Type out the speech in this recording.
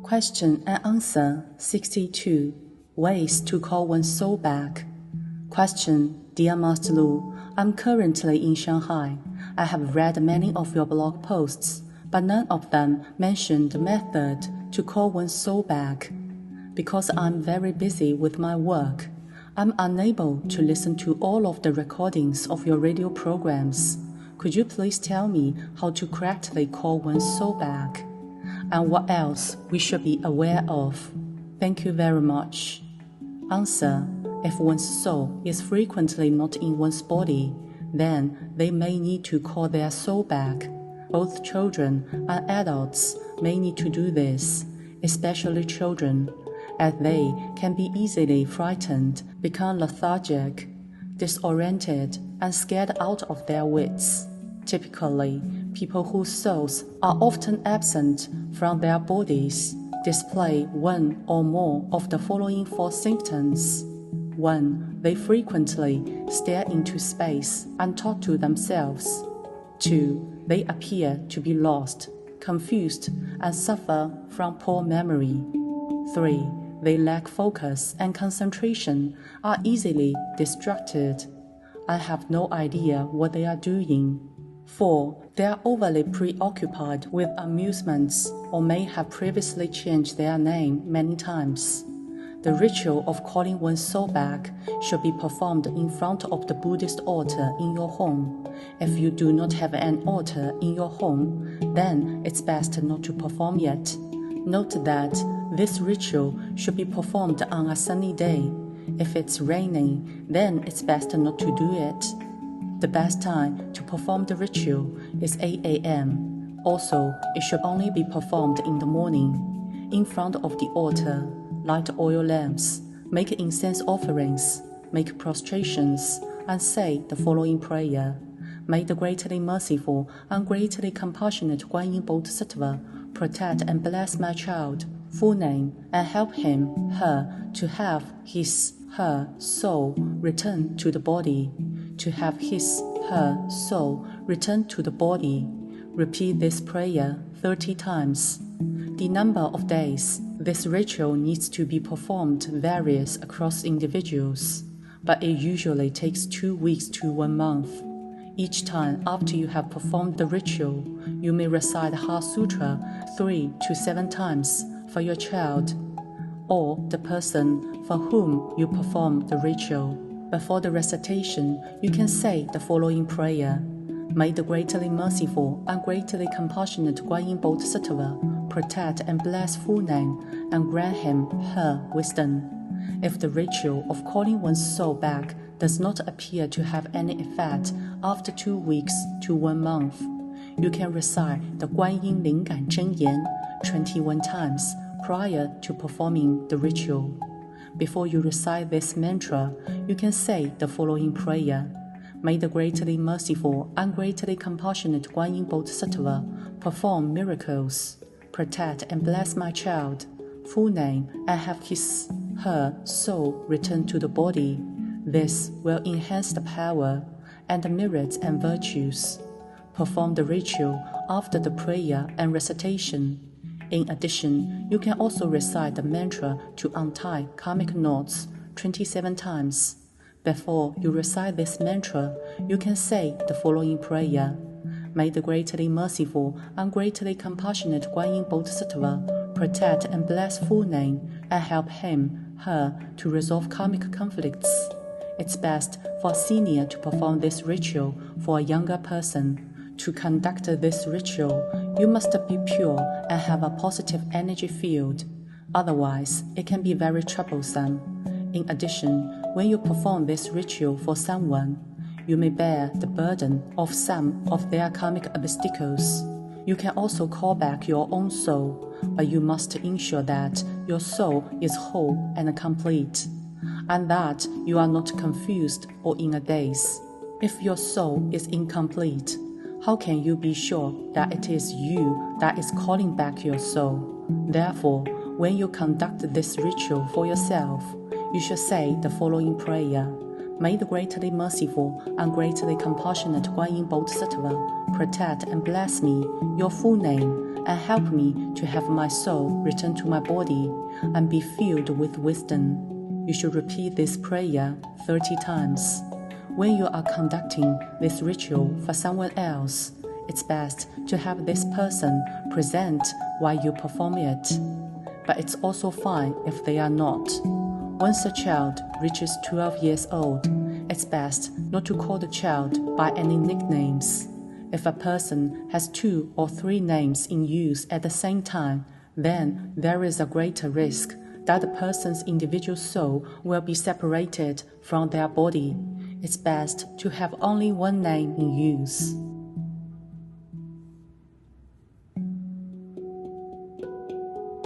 Question and answer 62. Ways to call one's soul back. Question: Dear Masterlu, I'm currently in Shanghai. I have read many of your blog posts, but none of them mention the method to call one's soul back. Because I'm very busy with my work, I'm unable to listen to all of the recordings of your radio programs. Could you please tell me how to correctly call one's soul back? And what else we should be aware of? Thank you very much. Answer: If one's soul is frequently not in one's body, then they may need to call their soul back. Both children and adults may need to do this, especially children, as they can be easily frightened, become lethargic, disoriented, and scared out of their wits. Typically, people whose souls are often absent from their bodies display one or more of the following 4 symptoms. 1. They frequently stare into space and talk to themselves. 2. They appear to be lost, confused, and suffer from poor memory. 3. They lack focus and concentration, are easily distracted, and have no idea what they are doing. 4. They are overly preoccupied with amusements or may have previously changed their name many times. The ritual of calling one's soul back should be performed in front of the Buddhist altar in your home. If you do not have an altar in your home, then it's best not to perform yet. Note that this ritual should be performed on a sunny day. If it's raining, then it's best not to do it. The best time to perform the ritual is 8 a.m. Also, it should only be performed in the morning. In front of the altar, light oil lamps, make incense offerings, make prostrations, and say the following prayer. May the greatly merciful and greatly compassionate Guanyinpusa protect and bless my child, full name, and help him, her, to have his, her soul return to the body. To have his, her soul return to the body. Repeat this prayer 30 times. The number of days this ritual needs to be performed varies across individuals, but it usually takes 2 weeks to 1 month. Each time after you have performed the ritual, you may recite Heart Sutra 3 to 7 times for your child or the person for whom you perform the ritual. Before the recitation, you can say the following prayer. May the greatly merciful and greatly compassionate Guanyinpusa protect and bless full name and grant him, her wisdom. If the ritual of calling one's soul back does not appear to have any effect after 2 weeks to 1 month, you can recite the Guanyinpusa 21 times prior to performing the ritual. Before you recite this mantra, you can say the following prayer. May the greatly merciful and greatly compassionate Guanyinpusa perform miracles, protect and bless my child, full name, and have his, her soul return to the body. This will enhance the power and the merits and virtues. Perform the ritual after the prayer and recitation. In addition, you can also recite the mantra to untie karmic knots 27 times. Before you recite this mantra, you can say the following prayer. May the greatly merciful and greatly compassionate Guanyinpusa protect and bless full name and help him, her, to resolve karmic conflicts. It's best for a senior to perform this ritual for a younger person. To conduct this ritual, you must be pure and have a positive energy field. Otherwise, it can be very troublesome. In addition, when you perform this ritual for someone, you may bear the burden of some of their karmic obstacles. You can also call back your own soul, but you must ensure that your soul is whole and complete, and that you are not confused or in a daze. If your soul is incomplete, how can you be sure that it is you that is calling back your soul? Therefore, when you conduct this ritual for yourself, you should say the following prayer. May the greatly merciful and greatly compassionate Guanyinpusa protect and bless me, your full name, and help me to have my soul return to my body and be filled with wisdom. You should repeat this prayer 30 times. When you are conducting this ritual for someone else, it's best to have this person present while you perform it. But it's also fine if they are not. Once a child reaches 12 years old, it's best not to call the child by any nicknames. If a person has 2 or 3 names in use at the same time, then there is a greater risk that the person's individual soul will be separated from their body. It's best to have only one name in use.